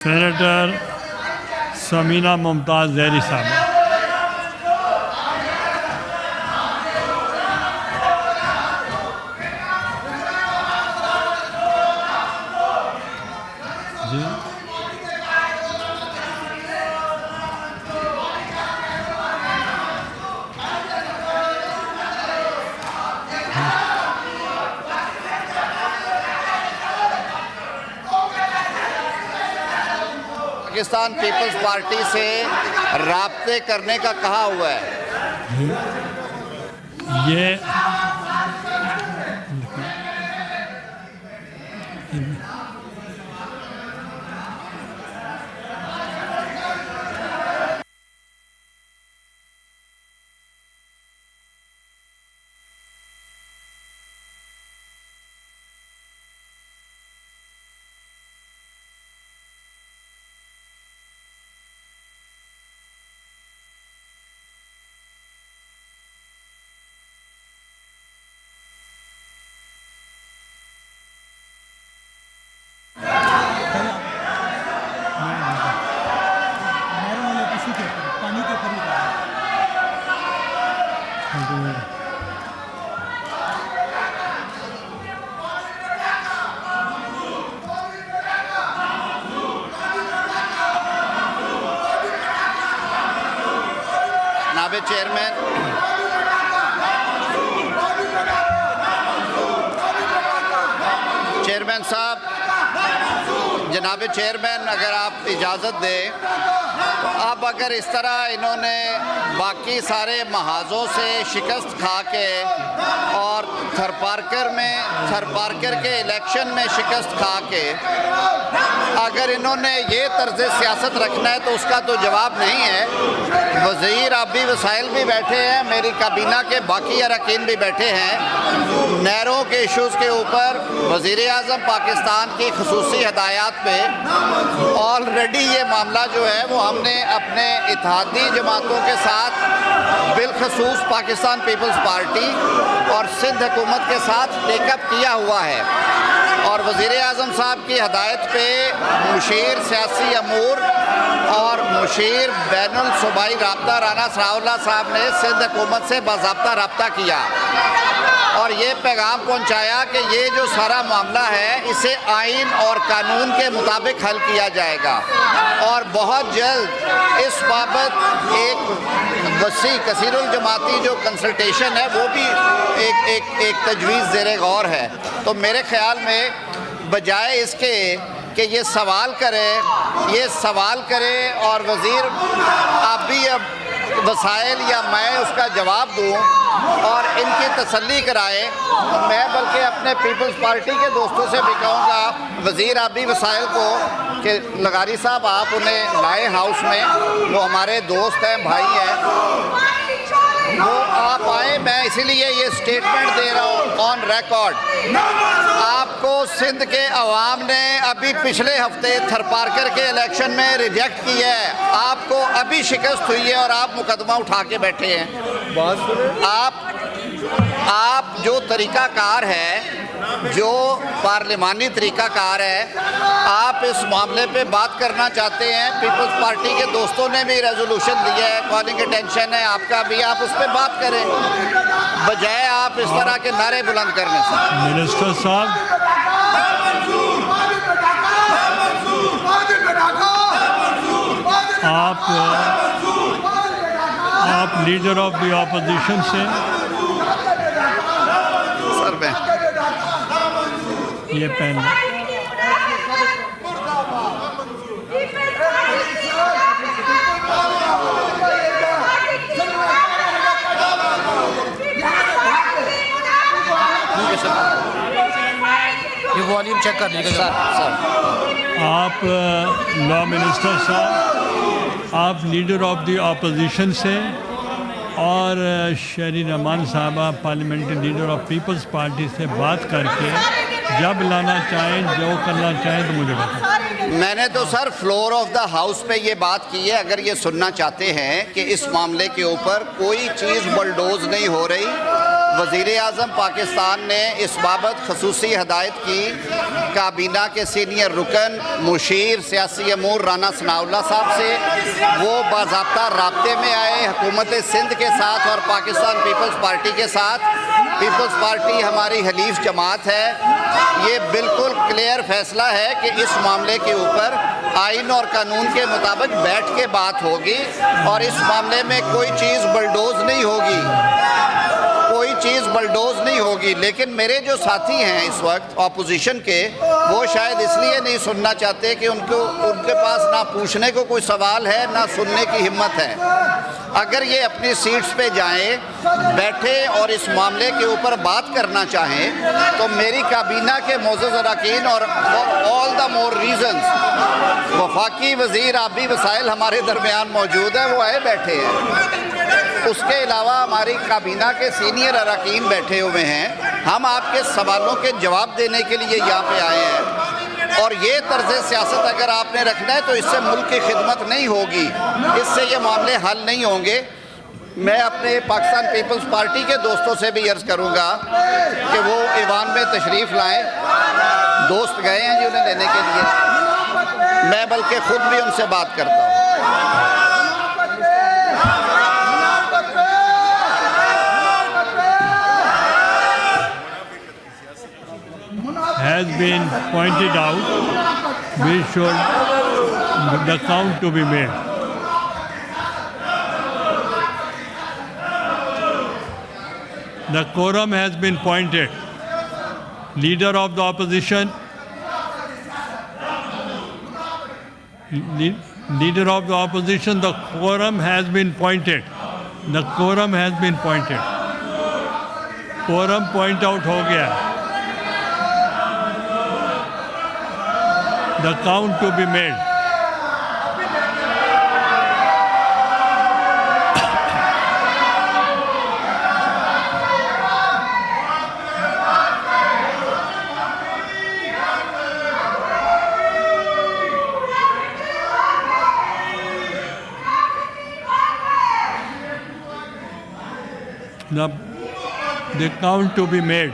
Senator Samina Mumtaz ज़हरी साहब। जी Pakistan peoples Party से राब्ते करने का कहा हुआ है। ये नाबे चेयरमैन साहब, जनाब चेयरमैन, अगर आप इजाज़त दें तो अब अगर इस तरह इन्होंने बाकी सारे महाजों से शिकस्त खा के और थरपारकर के इलेक्शन में शिकस्त खा के अगर इन्होंने ये तर्ज सियासत रखना है तो उसका तो जवाब नहीं है। वज़ीर आबी वसाइल भी बैठे हैं, मेरी काबीना के बाकी अरकान भी बैठे हैं। नहरों के इशूज़ के ऊपर वज़ीर आज़म पाकिस्तान की खसूसी हदायत पे ऑलरेडी ये मामला जो है वो हमने अपने इत्तेहादी जमातों के साथ बिलखसूस पाकिस्तान पीपल्स पार्टी और सिंध हुकूमत के साथ टेकअप किया हुआ है। और वज़ीर आज़म साहब की हदायत पे मुशीर सियासी अमूर और मुशीर बैनुल सूबाई राब्ता राना सनाउल्लाह साहब ने सिंध हुकूमत से बाज़ाब्ता रब्ता किया और ये पैगाम पहुंचाया कि ये जो सारा मामला है इसे आइन और कानून के मुताबिक हल किया जाएगा और बहुत जल्द इस बाबत एक वसी कसीरुल जमाती जो कंसल्टेशन है वो भी एक तजवीज़ ज़ेरे गौर है। तो मेरे ख्याल में बजाय इसके कि ये सवाल करे और वज़ीर आबी वसाइल या मैं उसका जवाब दूं और इनकी तसल्ली कराए, मैं बल्कि अपने पीपल्स पार्टी के दोस्तों से भी कहूँगा वज़ीर आबी वसाइल को कि लगारी साहब आप उन्हें लाए हाउस में, वो हमारे दोस्त हैं, भाई हैं, वो आप आए। मैं इसीलिए ये स्टेटमेंट दे रहा हूँ ऑन रिकॉर्ड। आपको सिंध के अवाम ने अभी पिछले हफ्ते थरपारकर के इलेक्शन में रिजेक्ट किया है, आपको अभी शिकस्त हुई है और आप मुकदमा उठा के बैठे हैं। आप जो तरीक़ाकार है, जो पार्लिमानी तरीक़ाकार है, आप इस मामले पे बात करना चाहते हैं। पीपल्स पार्टी के दोस्तों ने भी रेजोल्यूशन दिया है, कॉलिंग अटेंशन है आपका भी, आप उस पर बात करें बजाय आप इस तरह के नारे बुलंद करने से। मिनिस्टर साहब, आप लीडर ऑफ द ऑपोजिशन से सर मैं ये पेन ये वॉल्यूम चेक कर लीजिएगा सर। आप लॉ मिनिस्टर साहब, आप लीडर ऑफ द ऑपोजिशन से और शरीन अमान साहबा parliamentary leader of People's Party से बात करके जब लाना चाहें, जो करना चाहें तो मुझे बताएं। मैंने तो sir floor of the house पे ये बात की है। अगर ये सुनना चाहते हैं कि इस मामले के ऊपर कोई चीज़ बलडोज नहीं हो रही, वज़ीर आज़म पाकिस्तान ने इस बाबत खसूसी हदायत की काबीना के सीनियर रुकन मुशीर सियासी अमूर राना सनाउल्लाह साहब से। वो बाज़ाब्ता राब्ते में आए हुकूमत सिंध के साथ और पाकिस्तान पीपल्स पार्टी के साथ। पीपल्स पार्टी हमारी हलीफ जमात है। ये बिल्कुल क्लियर फैसला है कि इस मामले के ऊपर आइन और कानून के मुताबिक बैठ के बात होगी और इस मामले में कोई चीज़ बलडोज नहीं होगी, कोई चीज़ बलडोज नहीं होगी। लेकिन मेरे जो साथी हैं इस वक्त ऑपोजिशन के, वो शायद इसलिए नहीं सुनना चाहते कि उनके पास ना पूछने को कोई सवाल है ना सुनने की हिम्मत है। अगर ये अपनी सीट्स पे जाएं, बैठे और इस मामले के ऊपर बात करना चाहें तो मेरी काबीना के मोअज़्ज़ज़ अरकान और ऑल द मोर रीज़न्स वफाकी वज़ीर आबी वसाइल हमारे दरमियान मौजूद है, वो आए बैठे हैं। उसके अलावा हमारी काबीना के सीनियर अरकान बैठे हुए हैं। हम आपके सवालों के जवाब देने के लिए यहाँ पे आए हैं और ये तर्ज़ सियासत अगर आपने रखना है तो इससे मुल्क की खिदमत नहीं होगी, इससे ये मामले हल नहीं होंगे। मैं अपने पाकिस्तान पीपल्स पार्टी के दोस्तों से भी अर्ज़ करूँगा कि वो ईवान में तशरीफ़ लाएँ। दोस्त गए हैं जी उन्हें लेने के लिए, मैं बल्कि ख़ुद भी उनसे बात करता हूँ। has been pointed out, we should the count to be made. The quorum has been pointed. Leader of the opposition, leader of the opposition, the quorum has been pointed. The quorum has been pointed. Quorum point out हो गया. The count to be made. The count to be made.